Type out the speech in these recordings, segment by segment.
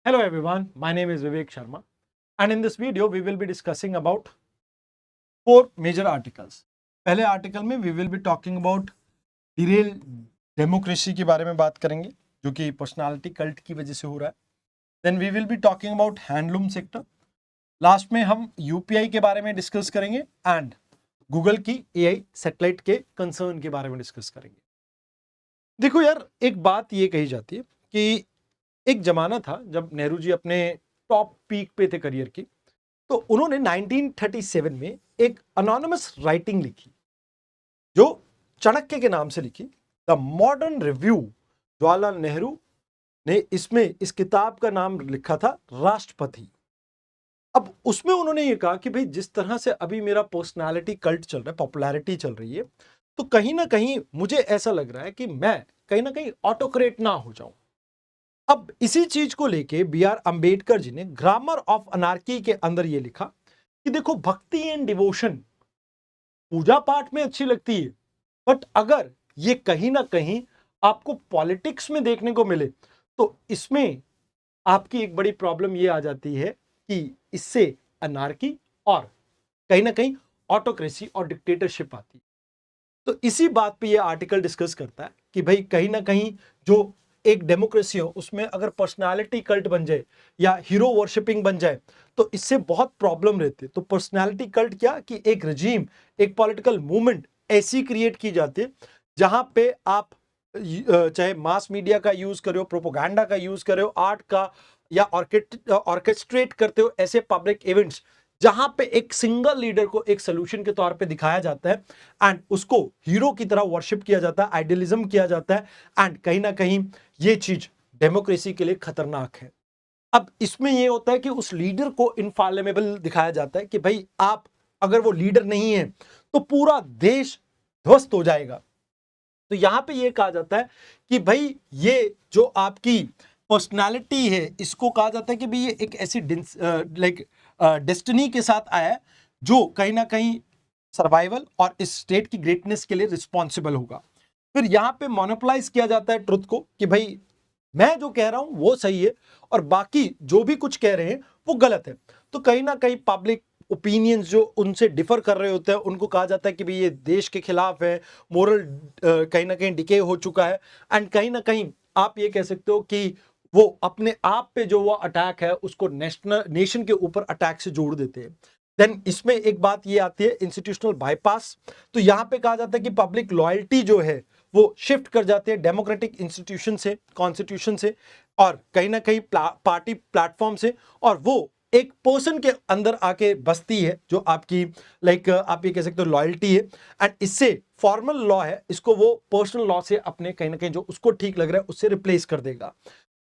Hello everyone, my name is Vivek Sharma, and in this video we will be discussing about four major articles. पहले article में we will be talking about Daryl democracy के बारे में बात करेंगे जो कि पर्सनालिटी कल्ट की वजह से हो रहा है. Then we will be talking about handloom sector. Last में हम यूपीआई के बारे में डिस्कस करेंगे एंड गूगल की एआई सैटेलाइट के कंसर्न के बारे में डिस्कस करेंगे. देखो यार, एक बात ये कही जाती है कि एक जमाना था जब नेहरू जी अपने टॉप पीक पे थे करियर की, तो उन्होंने 1937 में एक अनोनिमस राइटिंग लिखी जो चाणक्य के नाम से लिखी, the modern review. Jawaharlal Nehru ने इसमें इस किताब का नाम लिखा था राष्ट्रपति. अब उसमें उन्होंने ये कहा कि भाई जिस तरह से अभी मेरा पर्सनालिटी कल्ट चल रहा है, पॉपुलैरिटी चल रही है, तो कहीं ना कहीं मुझे ऐसा लग रहा है कि मैं कहीं ना कहीं ऑटोक्रेट ना हो जाऊं. अब इसी चीज को लेके बी आर अंबेडकर जी ने ग्रामर ऑफ अनार्की के अंदर ये लिखा कि देखो, भक्ति एंड डिवोशन पूजा पाठ में अच्छी लगती है, बट अगर ये कहीं ना कहीं आपको पॉलिटिक्स में देखने को मिले तो इसमें आपकी एक बड़ी प्रॉब्लम ये आ जाती है कि इससे अनार्की और कहीं ना कहीं ऑटोक्रेसी और डिक्टेटरशिप आती है. तो इसी बात पे ये आर्टिकल डिस्कस करता है कि भाई कहीं ना कहीं जो एक डेमोक्रेसी हो उसमें अगर पर्सनालिटी कल्ट बन जाए या हीरो वर्शिपिंग बन जाए तो इससे बहुत प्रॉब्लम रहती है. तो पर्सनालिटी कल्ट क्या कि एक रजीम, एक पॉलिटिकल मूवमेंट ऐसी क्रिएट की जाती है जहां पे आप चाहे मास मीडिया का यूज करे हो, प्रोपोगंडा का यूज करे हो, आर्ट का, या ऑर्केस्ट्रेट करते हो ऐसे पब्लिक इवेंट्स जहां पे एक सिंगल लीडर को एक सोल्यूशन के तौर पे दिखाया जाता है एंड उसको हीरो की तरह वर्शिप किया जाता है, आइडियलिज्म किया जाता है. एंड कहीं ना कहीं ये चीज डेमोक्रेसी के लिए खतरनाक है. अब इसमें ये होता है कि उस लीडर को इनफॉर्मेबल दिखाया जाता है कि भाई आप अगर वो लीडर नहीं है तो पूरा देश ध्वस्त हो जाएगा. तो यहां पे ये कहा जाता है कि भाई ये जो आपकी पर्सनालिटी है इसको कहा जाता है कि भाई ये एक ऐसी लाइक डेस्टिनी के साथ आया है जो कहीं ना कहीं सर्वाइवल और इस स्टेट की ग्रेटनेस के लिए रिस्पॉन्सिबल होगा. फिर यहां पे मोनोपोलाइज किया जाता है ट्रुथ को कि भाई मैं जो कह रहा हूं वो सही है और बाकी जो भी कुछ कह रहे हैं वो गलत है. तो कहीं ना कहीं पब्लिक ओपिनियंस जो उनसे डिफर कर रहे होते हैं उनको कहा जाता है कि भाई ये देश के खिलाफ है, मोरल कहीं ना कहीं डिके हो चुका है. एंड कहीं ना कहीं आप ये कह सकते हो कि वो अपने आप पे जो वो अटैक है उसको नेशन के ऊपर अटैक से जोड़ देते हैं. देन इसमें एक बात ये आती है इंस्टीट्यूशनल बाईपास. तो यहां पे कहा जाता है कि पब्लिक लॉयल्टी जो है वो शिफ्ट कर जाते हैं डेमोक्रेटिक इंस्टीट्यूशन से, कॉन्स्टिट्यूशन से, और कहीं ना कहीं पार्टी प्लेटफॉर्म से, और वो एक पर्सन के अंदर आके बसती है जो आपकी लाइक आप ये कह सकते हो लॉयल्टी है. एंड इससे फॉर्मल लॉ है इसको वो पर्सनल लॉ से अपने कहीं ना कहीं जो उसको ठीक लग रहा है उससे रिप्लेस कर देगा.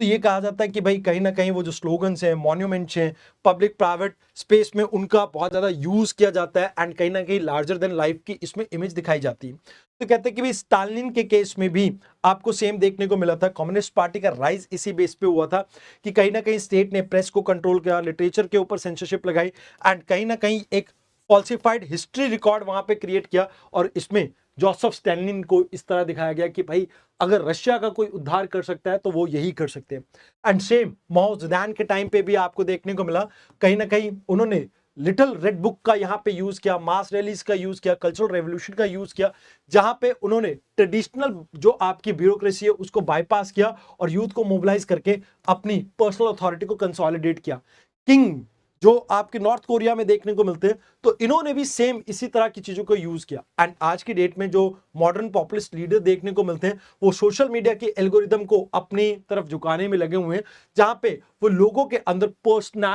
तो ये कहा जाता है कि भाई कहीं ना कहीं वो जो स्लोगन्स हैं, मॉन्यूमेंट्स हैं, पब्लिक प्राइवेट स्पेस में उनका बहुत ज्यादा यूज किया जाता है एंड कहीं ना कहीं लार्जर देन लाइफ की इसमें इमेज दिखाई जाती है. तो कहते हैं कि भाई स्टालिन के केस में भी आपको सेम देखने को मिला था. कम्युनिस्ट पार्टी का राइज इसी बेस पे हुआ था कि कहीं ना कहीं स्टेट ने प्रेस को कंट्रोल किया, लिटरेचर के ऊपर सेंसरशिप लगाई एंड कहीं ना कहीं एक फॉल्सिफाइड हिस्ट्री रिकॉर्ड वहां पे क्रिएट किया. और इसमें जोसेफ स्टालिन को इस तरह दिखाया गया कि भाई अगर रशिया का कोई उद्धार कर सकता है तो वो यही कर सकते हैं. एंड सेम माओ ज़ेडुंग के टाइम पे भी आपको देखने को मिला, कहीं ना कहीं उन्होंने लिटिल रेड बुक का यहां पे यूज किया, मास रैलीज का यूज किया, कल्चरल रेवोल्यूशन का यूज किया, जहां पे उन्होंने ट्रेडिशनल जो आपकी ब्यूरोक्रेसी है उसको बाईपास किया और यूथ को मोबिलाइज करके अपनी पर्सनल अथॉरिटी को कंसोलिडेट किया. किंग जो आपके नॉर्थ कोरिया में देखने को मिलते हैं, तो इन्होंने भी सेम इसी तरह की चीजों को यूज किया. एंड आज की डेट में जो मॉडर्न पॉपुलिस्ट लीडर देखने को मिलते हैं वो सोशल मीडिया के एल्गोरिदम को अपनी तरफ झुकाने में लगे हुए हैं, जहां पे वो लोगों के अंदर पर्सनल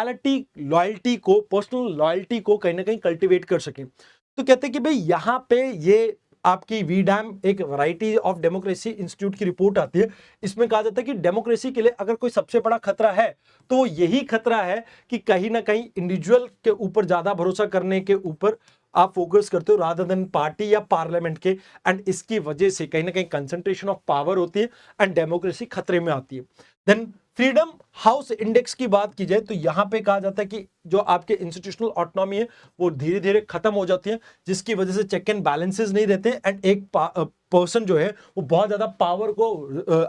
लॉयल्टी को कहीं ना कहीं कल्टिवेट कर सके. तो कहते हैं कि भाई यहां पे ये आपकी वीडैम एक वैरायटी ऑफ डेमोक्रेसी इंस्टीट्यूट की रिपोर्ट आती है. इसमें कहा जाता है कि डेमोक्रेसी के लिए अगर कोई सबसे बड़ा खतरा है तो यही खतरा है कि कहीं ना कहीं इंडिविजुअल के ऊपर ज्यादा भरोसा करने के ऊपर आप फोकस करते हो रादर देन पार्टी या पार्लियामेंट के. एंड इसकी वजह से कहीं ना कहीं कंसंट्रेशन ऑफ पावर होती है एंड डेमोक्रेसी खतरे में आती है. देन फ्रीडम हाउस इंडेक्स की बात की जाए तो यहां पे कहा जाता है कि जो आपके इंस्टीट्यूशनल ऑटोनॉमी है वो धीरे धीरे खत्म हो जाती है, जिसकी वजह से चेक एंड बैलेंसेस नहीं रहते एंड एक पर्सन जो है वो बहुत ज्यादा पावर को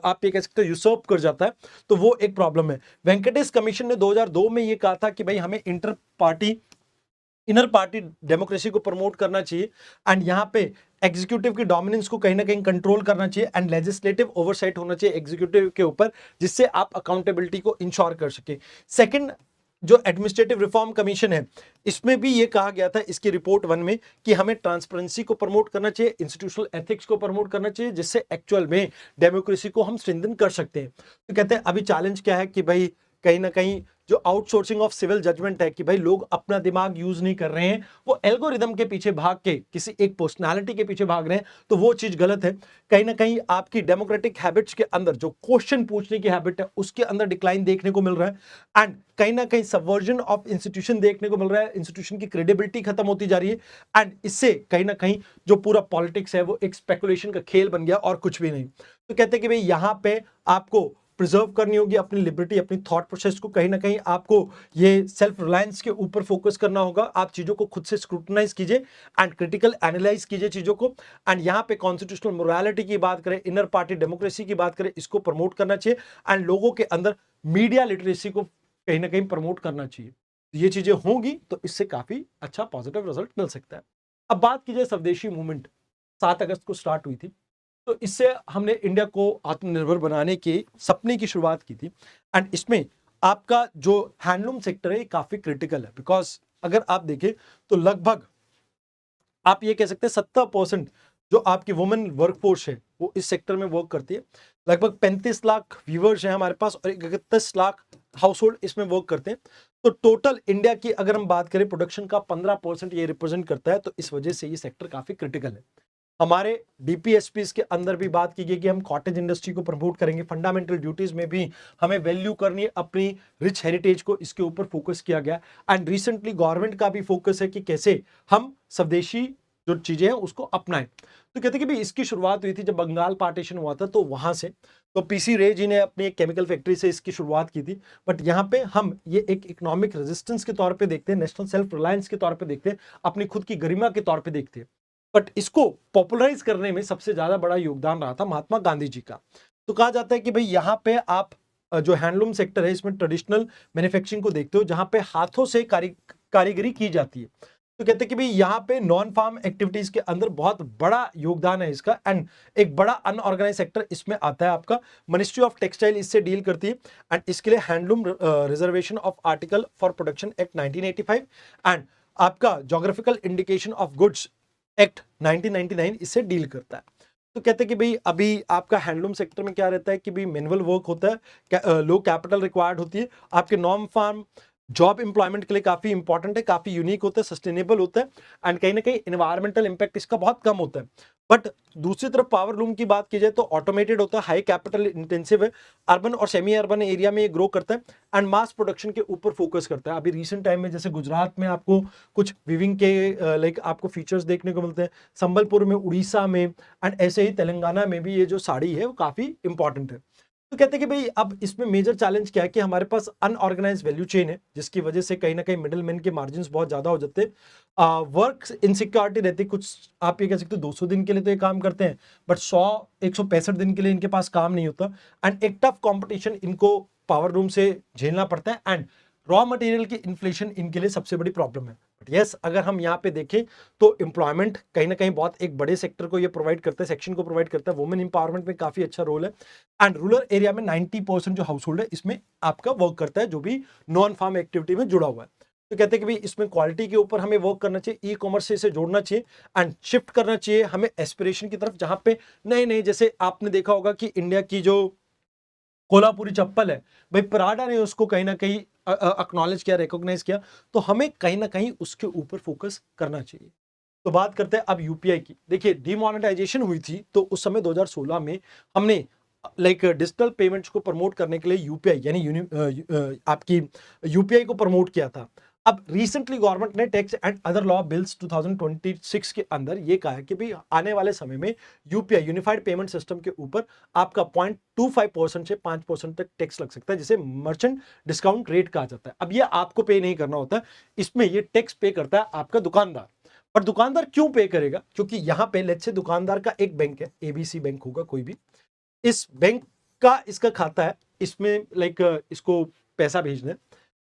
आप ये कह सकते हो यूसर्प कर जाता है, तो वो एक प्रॉब्लम है। वेंकटेश कमीशन ने 2002 में ये कहा था कि भाई हमें इनर पार्टी डेमोक्रेसी को प्रमोट करना चाहिए एंड यहाँ पे एग्जीक्यूटिव की डोमिनेंस को कहीं ना कहीं कंट्रोल करना चाहिए एंड लेजिस्लेटिव ओवरसाइट होना चाहिए एग्जीक्यूटिव के ऊपर, जिससे आप अकाउंटेबिलिटी को इंश्योर कर सके। सेकंड, जो एडमिनिस्ट्रेटिव रिफॉर्म कमीशन है, इसमें भी ये कहा गया था इसकी रिपोर्ट 1 में कि हमें ट्रांसपेरेंसी को प्रमोट करना चाहिए, इंस्टीट्यूशनल एथिक्स को प्रमोट करना चाहिए, जिससे एक्चुअल में डेमोक्रेसी को हम स्ट्रेंथन कर सकते हैं। तो कहते हैं अभी चैलेंज क्या है कि भाई कहीं ना कहीं जो आउटसोर्सिंग ऑफ सिविल जजमेंट है कि भाई लोग अपना दिमाग यूज नहीं कर रहे हैं, वो एल्गोरिदम के पीछे भाग के किसी एक पर्सनालिटी के पीछे भाग रहे हैं, तो वो चीज गलत है। कहीं ना कहीं आपकी डेमोक्रेटिक हैबिट्स के अंदर जो क्वेश्चन पूछने की हैबिट है उसके अंदर डिक्लाइन देखने को मिल रहा है एंड कहीं ना कहीं सबवर्जन ऑफ इंस्टीट्यूशन देखने को मिल रहा है, इंस्टीट्यूशन की क्रेडिबिलिटी खत्म होती जा रही है एंड इससे कहीं ना कहीं जो पूरा पॉलिटिक्स है वो एक स्पेकुलेशन का खेल बन गया और कुछ भी नहीं। तो कहते हैं कि भाई यहां पे आपको प्रिजर्व करनी होगी अपनी लिबर्टी, अपनी थॉट प्रोसेस को, कहीं ना कहीं आपको ये सेल्फ रिलायंस के ऊपर फोकस करना होगा। आप चीजों को खुद से स्क्रूटनाइज कीजिए एंड क्रिटिकल एनालाइज कीजिए चीजों को एंड यहाँ पे कॉन्स्टिट्यूशनल मोरालिटी की बात करें, इनर पार्टी डेमोक्रेसी की बात करें, इसको प्रमोट करना चाहिए एंड लोगों के अंदर मीडिया लिटरेसी को कहीं ना कहीं प्रमोट करना चाहिए। ये चीजें होंगी तो इससे काफी अच्छा पॉजिटिव रिजल्ट मिल सकता है। अब बात की जाए स्वदेशी मूवमेंट 7 अगस्त को स्टार्ट हुई थी, तो इससे हमने इंडिया को आत्मनिर्भर बनाने के सपने की शुरुआत की थी एंड इसमें आपका जो हैंडलूम सेक्टर है काफी क्रिटिकल है, बिकॉज अगर आप देखें तो लगभग आप ये कह सकते हैं 70% जो आपकी वुमेन वर्कफोर्स है वो इस सेक्टर में वर्क करती है। लगभग 35 लाख व्यूवर्स हैं हमारे पास और 31 लाख हाउस होल्ड इसमें वर्क करते हैं। तो टोटल इंडिया की अगर हम बात करें प्रोडक्शन का 15% ये रिप्रेजेंट करता है, तो इस वजह से ये सेक्टर काफी क्रिटिकल है। हमारे डीपीएसपीस के अंदर भी बात की गई कि हम कॉटेज इंडस्ट्री को प्रमोट करेंगे, फंडामेंटल ड्यूटीज में भी हमें वैल्यू करनी है अपनी रिच हेरिटेज को, इसके ऊपर फोकस किया गया एंड रिसेंटली गवर्नमेंट का भी फोकस है कि कैसे हम स्वदेशी जो चीजें हैं उसको अपनाएं। तो कहते हैं कि भाई इसकी शुरुआत हुई थी जब बंगाल पार्टीशन हुआ था, तो वहां से तो पीसी रे जी ने अपनी एक केमिकल फैक्ट्री से इसकी शुरुआत की थी, बट यहाँ पे हम ये एक इकोनॉमिक रेजिस्टेंस के तौर पे देखते हैं, नेशनल सेल्फ रिलायंस के तौर पे देखते हैं, अपनी खुद की गरिमा के तौर पे देखते हैं। बट इसको पॉपुलराइज करने में सबसे ज्यादा बड़ा योगदान रहा था महात्मा गांधी जी का। तो कहा जाता है कि भाई यहाँ पे आप जो हैंडलूम सेक्टर है इसमें ट्रेडिशनल मैन्युफैक्चरिंग को देखते हो, जहां पे हाथों से कारीगरी की जाती है। तो कहते हैं कि भाई यहाँ पे नॉन फार्म एक्टिविटीज के अंदर बहुत बड़ा योगदान है इसका एंड एक बड़ा अनऑर्गेनाइज सेक्टर इसमें आता है आपका। मिनिस्ट्री ऑफ टेक्सटाइल इससे डील करती है एंड इसके लिए handloom reservation of article for production act 1985 and आपका geographical indication of goods act 1999 इससे डील करता है। तो कहते हैं कि भाई अभी आपका हैंडलूम सेक्टर में क्या रहता है कि भाई मैनुअल वर्क होता है, लो कैपिटल रिक्वायर्ड होती है, आपके नॉन फार्म जॉब एम्प्लॉयमेंट के लिए काफी इंपॉर्टेंट है, काफी यूनिक होता है, सस्टेनेबल होता है एंड कहीं ना कहीं एनवायरमेंटल इंपैक्ट इसका बहुत कम होता है। बट दूसरी तरफ पावर लूम की बात की जाए तो ऑटोमेटेड होता है, हाई कैपिटल इंटेंसिव है, अर्बन और सेमी अर्बन एरिया में ये ग्रो करता है एंड मास प्रोडक्शन के ऊपर फोकस करता है। अभी रिसेंट टाइम में जैसे गुजरात में आपको कुछ वीविंग के लाइक आपको फीचर्स देखने को मिलते हैं, संबलपुर में, उड़ीसा में एंड ऐसे ही तेलंगाना में भी ये जो साड़ी है वो काफी इंपॉर्टेंट है। तो कहते हैं कि भाई अब इसमें मेजर चैलेंज क्या है कि हमारे पास अनऑर्गेनाइज वैल्यू चेन है, जिसकी वजह से कहीं ना कहीं मिडिल मैन के मार्जिन बहुत ज्यादा हो जाते हैं, वर्क इनसिक्योरिटी रहती है। कुछ आप ये कह सकते हो 200 दिन के लिए तो ये काम करते हैं, बट 165 दिन के लिए इनके पास काम नहीं होता एंड एक टफ कॉम्पिटिशन इनको पावर रूम से झेलना पड़ता है एंड रॉ मटेरियल की इन्फ्लेशन इनके लिए सबसे बड़ी प्रॉब्लम है। बट यस, अगर हम यहाँ पे देखें तो एम्प्लॉयमेंट कहीं ना कहीं बहुत एक बड़े सेक्टर को ये प्रोवाइड करता है, सेक्शन को प्रोवाइड करता है, वुमेन इंपावरमेंट में काफी अच्छा रोल है एंड रूरल एरिया में 90% जो हाउस होल्ड है इसमें आपका वर्क करता है, जो भी नॉन फार्म एक्टिविटी में जुड़ा हुआ है। तो कहते हैं कि भाई इसमें क्वालिटी के ऊपर हमें वर्क करना चाहिए, ई कॉमर्स से इसे जोड़ना चाहिए एंड शिफ्ट करना चाहिए हमें एस्पिरेशन की तरफ, जहां पे नए नए, जैसे आपने देखा होगा कि इंडिया की जो कोल्हापुरी चप्पल है, भाई पराडा ने उसको कहीं ना कहीं एक्नॉलेज किया, रिकॉग्नाइज किया, तो हमें कहीं ना कहीं उसके ऊपर फोकस करना चाहिए। तो बात करते हैं अब यूपीआई की। देखिए डीमोनेटाइजेशन हुई थी तो उस समय 2016 में हमने लाइक डिजिटल पेमेंट्स को प्रमोट करने के लिए यूपीआई यानी आपकी यूपीआई को प्रमोट किया था। अब रिसेंटली गवर्नमेंट ने tax and other law bills 2026 के अंदर ये कहा है कि भाई आने वाले समय में यूपीआई यूनिफाइड पेमेंट सिस्टम के ऊपर आपका 0.25% से 5% तक टैक्स लग सकता है, जिसे मर्चेंट डिस्काउंट रेट कहा जाता है। अब ये आपको पे नहीं करना होता, इसमें ये टैक्स पे करता है आपका दुकानदार। पर दुकानदार क्यों पे करेगा? क्योंकि यहां पे लेट्स से दुकानदार का एक बैंक है, एबीसी बैंक होगा कोई भी, इस बैंक का इसका खाता है, इसमें इसको पैसा भेजना है,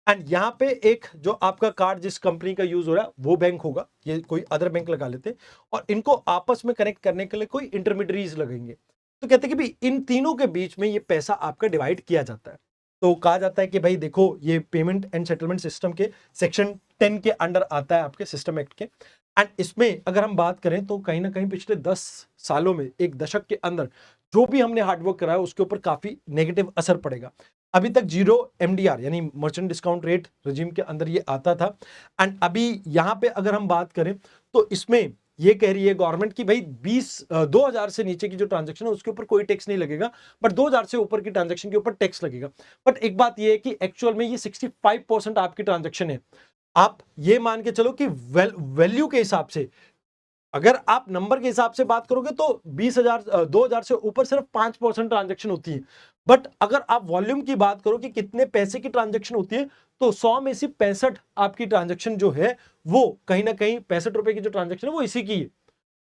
एंड यहाँ पे एक जो आपका कार्ड जिस कंपनी का यूज हो रहा है वो बैंक होगा, ये कोई अदर बैंक लगा लेते हैं, और इनको आपस में कनेक्ट करने के लिए कोई इंटरमीडियरीज लगेंगे। तो कहते हैं कि भाई इन तीनों के बीच में ये पैसा आपका डिवाइड किया जाता है। तो कहा जाता है कि भाई देखो ये पेमेंट एंड सेटलमेंट सिस्टम के सेक्शन 10 के अंडर आता है आपके सिस्टम एक्ट के, एंड इसमें अगर हम बात करें तो कहीं ना कहीं पिछले 10 सालों में, एक दशक के अंदर जो भी हमने हार्डवर्क करा है उसके ऊपर काफी नेगेटिव असर पड़ेगा। अभी तक जीरो एमडीआर यानी मर्चेंट डिस्काउंट रेट रेजिम के अंदर ये आता था, एंड अभी यहां पे अगर हम बात करें तो इसमें ये कह रही है गवर्नमेंट की भाई 2000 से नीचे की जो ट्रांजैक्शन है उसके ऊपर कोई टैक्स नहीं लगेगा, बट 2000 से ऊपर की ट्रांजैक्शन के ऊपर टैक्स लगेगा। बट एक बात ये है कि एक्चुअल में ये 65% आपकी ट्रांजैक्शन है। आप ये मान के चलो कि वैल्यू के हिसाब से, अगर आप नंबर के हिसाब से बात करोगे तो 20,000 2000 से ऊपर सिर्फ 5% ट्रांजैक्शन होती है। बट अगर आप वॉल्यूम की बात करो कि कितने पैसे की ट्रांजैक्शन होती है, तो 100 में से 65 आपकी ट्रांजैक्शन जो है वो कहीं ना कहीं 65 रुपए की जो ट्रांजैक्शन है वो इसी की है।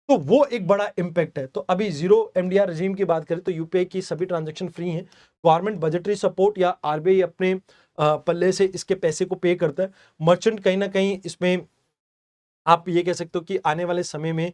तो वो एक बड़ा इंपैक्ट है। तो अभी जीरो एमडीआर रेजिम की बात करें तो यूपीआई की सभी ट्रांजैक्शन फ्री हैं। गवर्नमेंट बजटरी सपोर्ट या आरबीआई अपने पल्ले से इसके पैसे को पे करता है। मर्चेंट कहीं ना कहीं इसमें आप ये कह सकते हो कि आने वाले समय में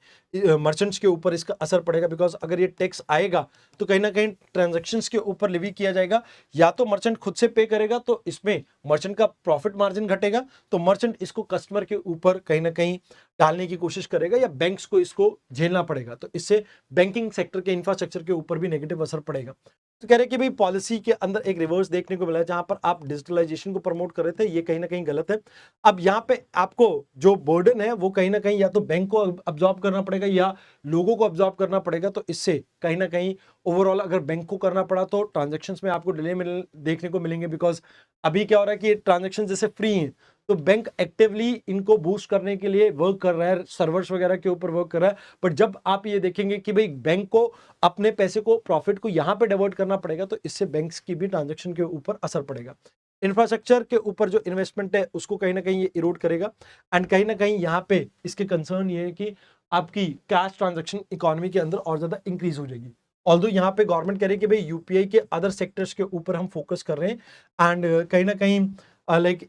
मर्चेंट्स के ऊपर इसका असर पड़ेगा, बिकॉज अगर ये टैक्स आएगा तो कहीं ना कहीं ट्रांजैक्शंस के ऊपर लिवी किया जाएगा, या तो मर्चेंट खुद से पे करेगा तो इसमें मर्चेंट का प्रॉफिट मार्जिन घटेगा, तो मर्चेंट इसको कस्टमर के ऊपर कहीं ना कहीं डालने की कोशिश करेगा, या बैंक्स को इसको झेलना पड़ेगा। तो इससे बैंकिंग सेक्टर के इंफ्रास्ट्रक्चर के ऊपर भी नेगेटिव असर पड़ेगा। तो कह रहे कि भाई पॉलिसी के अंदर एक रिवर्स देखने को मिला है, जहां पर आप डिजिटलाइजेशन को प्रमोट कर रहे थे, ये कहीं ना कहीं गलत है। अब यहाँ पे आपको जो बर्डन है वो कहीं ना कहीं या तो बैंक को अब्जॉर्ब करना पड़ेगा या लोगों को अब्जॉर्ब करना पड़ेगा। तो इससे कहीं ना कहीं ओवरऑल अगर बैंक को करना पड़ा तो ट्रांजेक्शन्स में आपको डिले देखने को मिलेंगे, बिकॉज अभी क्या हो रहा है कि ट्रांजेक्शन जैसे फ्री हैं तो बैंक एक्टिवली इनको बूस्ट करने के लिए वर्क कर रहा है, सर्वर्स वगैरह के ऊपर वर्क कर रहा है। बट जब आप ये देखेंगे कि भाई बैंक को अपने पैसे को, प्रॉफिट को यहां पे डाइवर्ट करना पड़ेगा, तो इससे बैंक्स की भी ट्रांजैक्शन के ऊपर असर पड़ेगा। इंफ्रास्ट्रक्चर के ऊपर जो इन्वेस्टमेंट है उसको कहीं ना कहीं ये इरोड करेगा, एंड कहीं ना कहीं यहाँ पे इसके कंसर्न ये है कि आपकी कैश ट्रांजैक्शन इकोनॉमी के अंदर और ज्यादा इंक्रीज हो जाएगी। ऑल्दो यहाँ पे गवर्नमेंट कह रही है कि भाई यूपीआई के अदर सेक्टर्स के ऊपर हम फोकस कर रहे हैं, एंड कहीं ना कहीं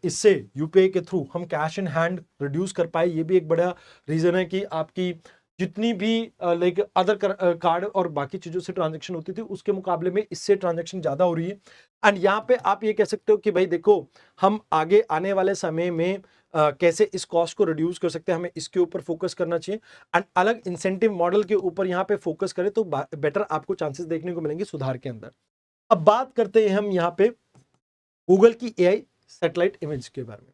इससे यूपीआई के थ्रू हम कैश इन हैंड रिड्यूस कर पाए, ये भी एक बड़ा रीजन है कि आपकी जितनी भी अदर कार्ड और बाकी चीजों से ट्रांजैक्शन होती थी उसके मुकाबले में इससे ट्रांजैक्शन ज्यादा हो रही है। एंड यहाँ पे आप ये कह सकते हो कि भाई देखो हम आगे आने वाले समय में कैसे इस कॉस्ट को रिड्यूस कर सकते हैं, हमें इसके ऊपर फोकस करना चाहिए, एंड अलग इंसेंटिव मॉडल के ऊपर यहाँ पे फोकस करें तो बेटर आपको चांसेस देखने को मिलेंगे सुधार के अंदर। अब बात करते हैं हम यहाँ पे गूगल की एआई सैटेलाइट इमेज के बारे में।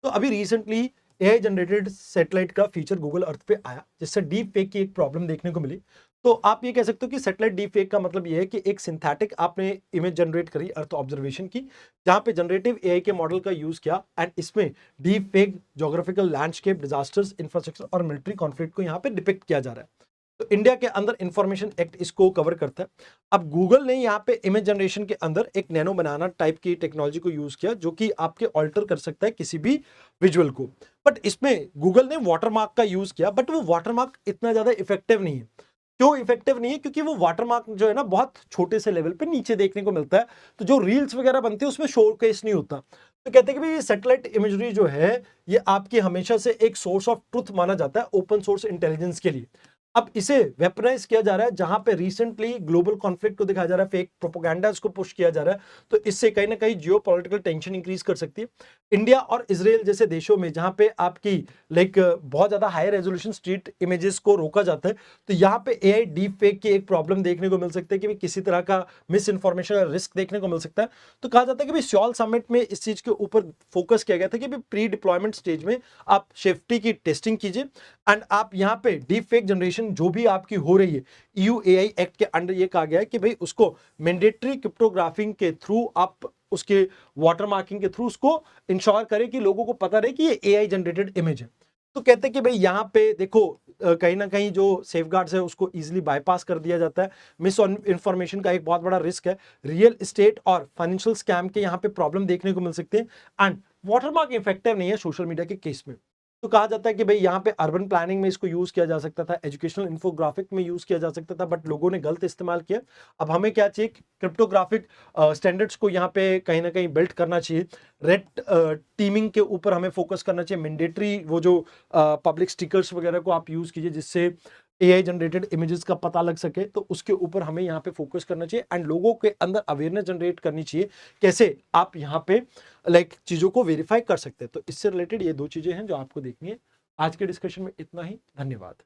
तो अभी रिसेंटली एआई जनरेटेड सैटेलाइट का फीचर गूगल अर्थ पे आया, जिससे डीप फेक की एक प्रॉब्लम देखने को मिली। तो आप ये कह सकते हो कि सैटेलाइट डीप फेक का मतलब ये है कि एक सिंथेटिक आपने इमेज जनरेट करी अर्थ ऑब्जर्वेशन की, जहां पे जनरेटिव एआई के मॉडल का यूज किया, एंड इसमें deep fake geographical landscape, disasters, infrastructure और मिलिट्री कॉन्फ्लिक्ट को यहाँ पे डिपिक्ट किया जा रहा है। तो इंडिया के अंदर इंफॉर्मेशन एक्ट इसको कवर करता है। अब गूगल ने यहाँ पे इमेज जनरेशन के अंदर एक नैनो बनाना टाइप की टेक्नोलॉजी को यूज किया, जो कि आपके ऑल्टर कर सकता है किसी भी विजुअल को। बट इसमें गूगल ने वाटरमार्क का यूज किया, बट वो वाटरमार्क इतना ज्यादा इफेक्टिव नहीं है। क्यों इफेक्टिव नहीं है? क्योंकि वो वाटरमार्क जो है ना बहुत छोटे से लेवल पे नीचे देखने को मिलता है, तो जो रील्स वगैरह बनती है उसमें शो केस नहीं होता। तो कहते हैं कि भाई ये सैटेलाइट इमेजरी जो है ये आपकी हमेशा से एक सोर्स ऑफ ट्रुथ माना जाता है ओपन सोर्स इंटेलिजेंस के लिए। अब इसे वेपनाइज किया जा रहा है, जहां पे रिसेंटली ग्लोबल कॉन्फ्लिक्ट को दिखाया जा रहा है, फेक प्रोपेगेंडास को पुश किया जा रहा है, तो इससे कहीं ना कहीं जियोपॉलिटिकल टेंशन इंक्रीज कर सकती है। इंडिया और इजराइल जैसे देशों में जहां पे आपकी बहुत ज्यादा हाई रेजोल्यूशन स्ट्रीट इमेजेस को रोका जाता है, तो यहाँ पे एआई डीप फेक की एक प्रॉब्लम देखने को मिल सकती है कि किसी तरह का मिस इन्फॉर्मेशन रिस्क देखने को मिल सकता है। तो कहा जाता है कि सियोल समिट में इस चीज के ऊपर फोकस किया गया था कि प्री डिप्लॉयमेंट स्टेज में आप सेफ्टी की टेस्टिंग कीजिए, एंड आप यहाँ पे डीप फेक जनरेशन जो भी आपकी हो रही है, ईयू एआई एक्ट के अंडर ये कहा गया है कि भाई उसको मैंडेटरी क्रिप्टोग्राफिंग के थ्रू आप उसके वाटर मार्किंग के थ्रू उसको इंश्योर करे कि लोगों को पता रहे कि ये AI जनरेटेड इमेज है। तो कहते हैं कि भाई यहाँ पे देखो कहीं ना कहीं जो सेफगार्ड्स है उसको इजीली बाईपास कर दिया जाता है। मिस इन्फॉर्मेशन का एक बहुत बड़ा रिस्क है। रियल एस्टेट और फाइनेंशियल स्कैम के यहाँ पे प्रॉब्लम देखने को मिल सकते हैं। एंड वाटरमार्क इफेक्टिव नहीं है सोशल मीडिया के केस में। तो कहा जाता है कि भाई यहाँ पे अर्बन प्लानिंग में इसको यूज किया जा सकता था, एजुकेशनल इन्फोग्राफिक में यूज किया जा सकता था, बट लोगों ने गलत इस्तेमाल किया। अब हमें क्या चाहिए, क्रिप्टोग्राफिक स्टैंडर्ड्स को यहाँ पे कहीं ना कहीं बिल्ड करना चाहिए। रेड टीमिंग के ऊपर हमें फोकस करना चाहिए। मैंडेटरी वो जो पब्लिक स्टिकर्स वगैरह को आप यूज कीजिए जिससे AI जनरेटेड इमेजेस का पता लग सके, तो उसके ऊपर हमें यहाँ पे फोकस करना चाहिए। एंड लोगों के अंदर अवेयरनेस जनरेट करनी चाहिए कैसे आप यहाँ पे चीजों को वेरीफाई कर सकते हैं। तो इससे रिलेटेड ये दो चीजें हैं जो आपको देखनी है। आज के डिस्कशन में इतना ही। धन्यवाद।